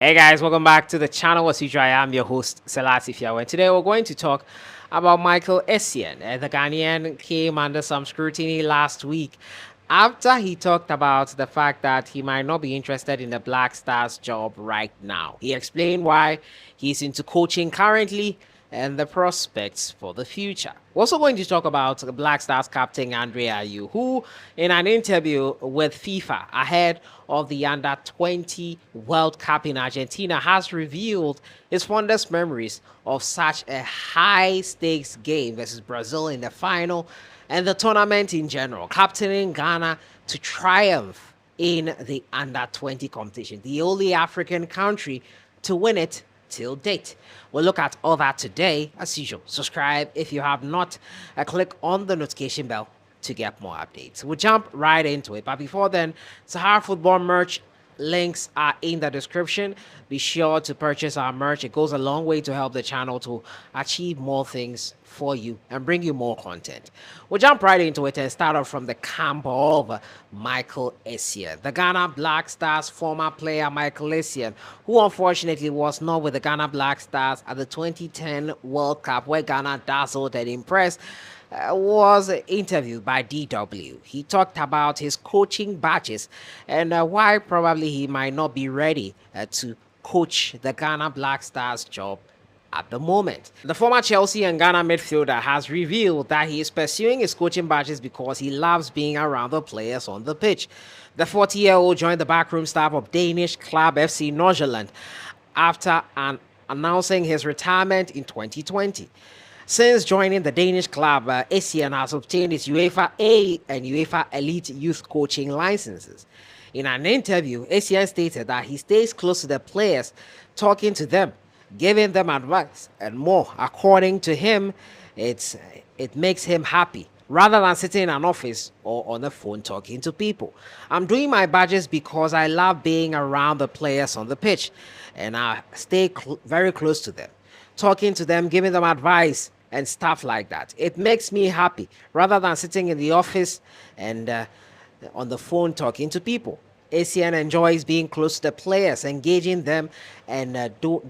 Hey guys, welcome back to the channel. As usual, I am your host, Selassie Fiawe. And today we're going to talk about Michael Essien. The Ghanaian came under some scrutiny last week after he talked about the fact that he might not be interested in the Black Stars job right now. He explained why he's into coaching currently and the prospects for the future. We're also going to talk about the Black Stars captain Ayew, who, in an interview with FIFA ahead of the Under-20 World Cup in Argentina, has revealed his fondest memories of such a high-stakes game versus Brazil in the final and the tournament in general, captaining Ghana to triumph in the Under-20 competition, the only African country to win it till date. We'll look at all that today. As usual, subscribe if you have not. Click on the notification bell to get more updates. We'll jump right into it. But before then, Sahara Football merch links are in the description. Be sure to purchase our merch. It goes a long way to help the channel to achieve more things for you and bring you more content. We'll jump right into it and start off from the camp of Michael Essien. The Ghana Black Stars former player Michael Essien, who unfortunately was not with the Ghana Black Stars at the 2010 World Cup, where Ghana dazzled and impressed, was interviewed by DW. He talked about his coaching badges and why probably he might not be ready to coach the Ghana Black Stars job at the moment. The former Chelsea and Ghana midfielder has revealed that he is pursuing his coaching badges because he loves being around the players on the pitch. The 40-year-old joined the backroom staff of Danish club FC Nordsjælland after announcing his retirement in 2020. Since joining the Danish club, Essien has obtained his UEFA A and UEFA Elite Youth Coaching licenses. In an interview, Essien stated that he stays close to the players, talking to them, giving them advice and more. According to him, it makes him happy rather than sitting in an office or on the phone talking to people. I'm doing my badges because I love being around the players on the pitch, and I stay very close to them, talking to them, giving them advice and stuff like that. It makes me happy rather than sitting in the office and on the phone talking to people. Essien enjoys being close to the players, engaging them and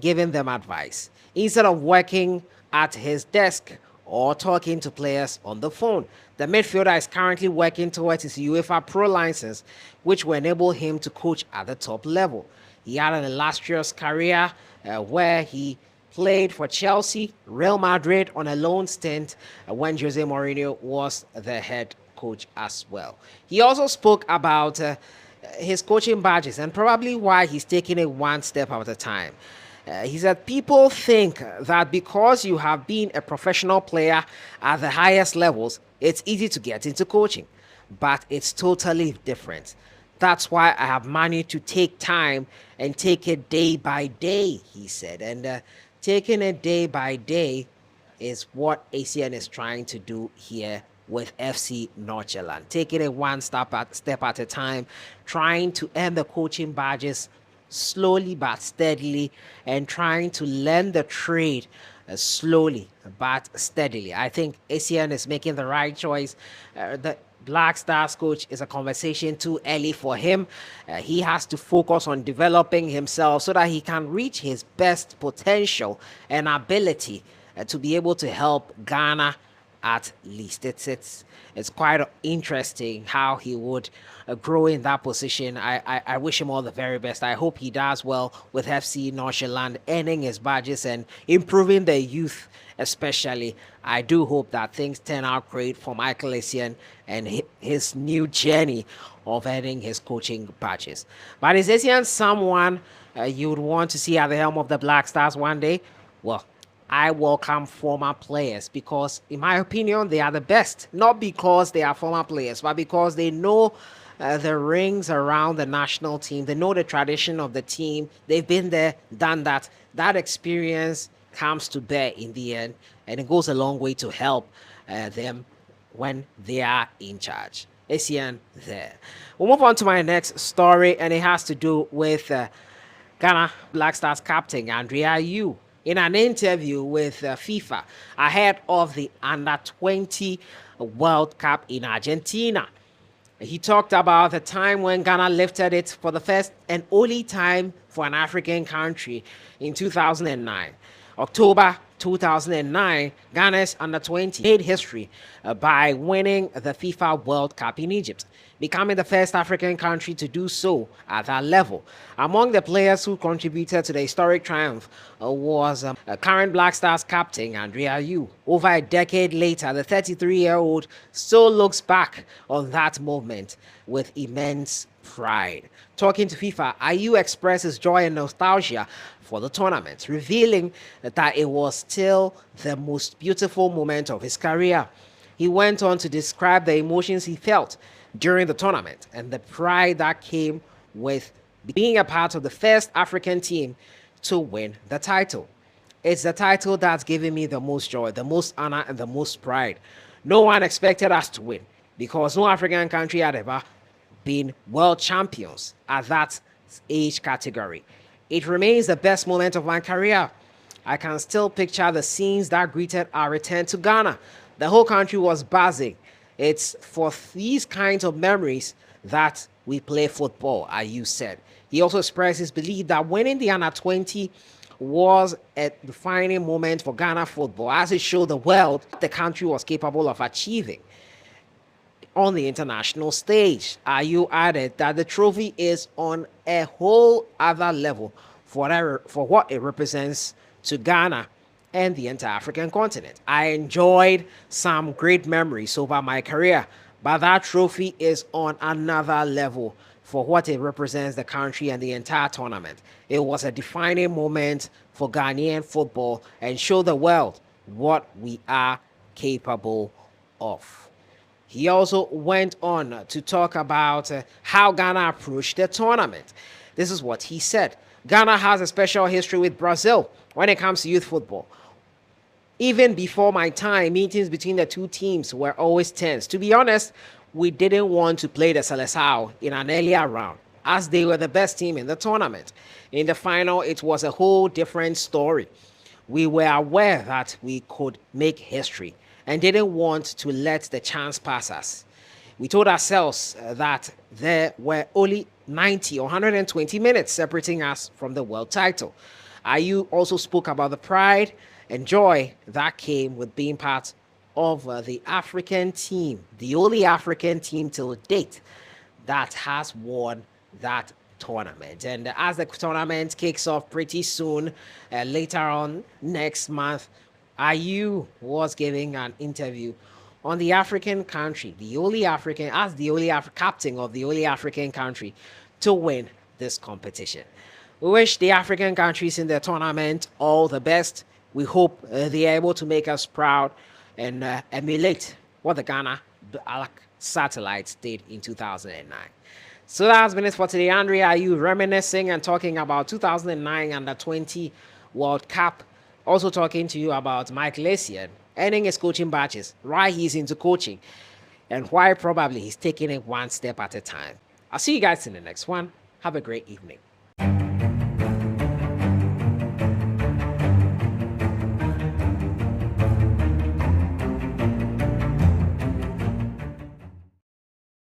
giving them advice instead of working at his desk or talking to players on the phone. The midfielder is currently working towards his UEFA Pro license, which will enable him to coach at the top level. He had an illustrious career where he played for Chelsea, Real Madrid on a loan stint when Jose Mourinho was the head coach as well. He also spoke about his coaching badges and probably why he's taking it one step at a time. He said, people think that because you have been a professional player at the highest levels, it's easy to get into coaching, but it's totally different. That's why I have managed to take time and take it day by day, he said. And taking it day by day is what Essien is trying to do here with FC Nordsjælland. Taking it one step at a time, trying to earn the coaching badges slowly but steadily, and trying to learn the trade slowly but steadily. I think Essien is making the right choice. The Black Stars coach is a conversation too early for him. He has to focus on developing himself so that he can reach his best potential and ability to be able to help Ghana at least. It's quite interesting how he would grow in that position. I wish him all the very best. I hope he does well with FC Nordsjælland, earning his badges and improving the youth especially. I do hope that things turn out great for Michael Essien and his new journey of earning his coaching badges. But is Essien someone you would want to see at the helm of the Black Stars one day? Well, I welcome former players because, in my opinion, they are the best. Not because they are former players, but because they know the rings around the national team. They know the tradition of the team. They've been there, done that. That experience comes to bear in the end, and it goes a long way to help them when they are in charge. Essien there. We'll move on to my next story, and it has to do with Ghana Black Stars captain Ayew. In an interview with FIFA ahead of the Under-20 World Cup in Argentina, He talked about the time when Ghana lifted it for the first and only time for an African country in 2009. October 2009, Ghana's under 20 made history by winning the FIFA World Cup in Egypt, becoming the first African country to do so at that level. Among the players who contributed to the historic triumph was current Black Stars captain Ayew. Over a decade later, the 33-year-old still looks back on that moment with immense pride. Talking to FIFA, Ayew expresses joy and nostalgia for the tournament, revealing that it was still the most beautiful moment of his career. He went on to describe the emotions he felt during the tournament and the pride that came with being a part of the first African team to win the title. It's the title that's given me the most joy, the most honor, and the most pride. No one expected us to win because no African country had ever been world champions at that age category. It remains the best moment of my career. I can still picture the scenes that greeted our return to Ghana. The whole country was buzzing. It's for these kinds of memories that we play football, Ayew said. He also expressed his belief that winning the under 20 was a defining moment for Ghana football, as it showed the world what the country was capable of achieving on the international stage. Ayew added that the trophy is on a whole other level for what it represents to Ghana and the entire African continent. I enjoyed some great memories over my career, but that trophy is on another level for what it represents the country and the entire tournament. It was a defining moment for Ghanaian football and showed the world what we are capable of. He also went on to talk about how Ghana approached the tournament. This is what he said. Ghana has a special history with Brazil when it comes to youth football. Even before my time, meetings between the two teams were always tense. To be honest, we didn't want to play the Seleção in an earlier round, as they were the best team in the tournament. In the final, it was a whole different story. We were aware that we could make history and didn't want to let the chance pass us. We told ourselves that there were only 90 or 120 minutes separating us from the world title. Ayew also spoke about the pride and joy that came with being part of the African team, the only African team till date that has won that tournament. And as the tournament kicks off pretty soon, later on next month, Ayew was giving an interview on the African country, the only African, as the only captain of the only African country to win this competition. We wish the African countries in the tournament all the best. We hope they are able to make us proud and emulate what the Ghana Black Satellites did in 2009. So that has been it for today. Andrea, are you reminiscing and talking about 2009 Under 20 World Cup? Also talking to you about Michael Essien earning his coaching badges, why he's into coaching, and why probably he's taking it one step at a time. I'll see you guys in the next one. Have a great evening.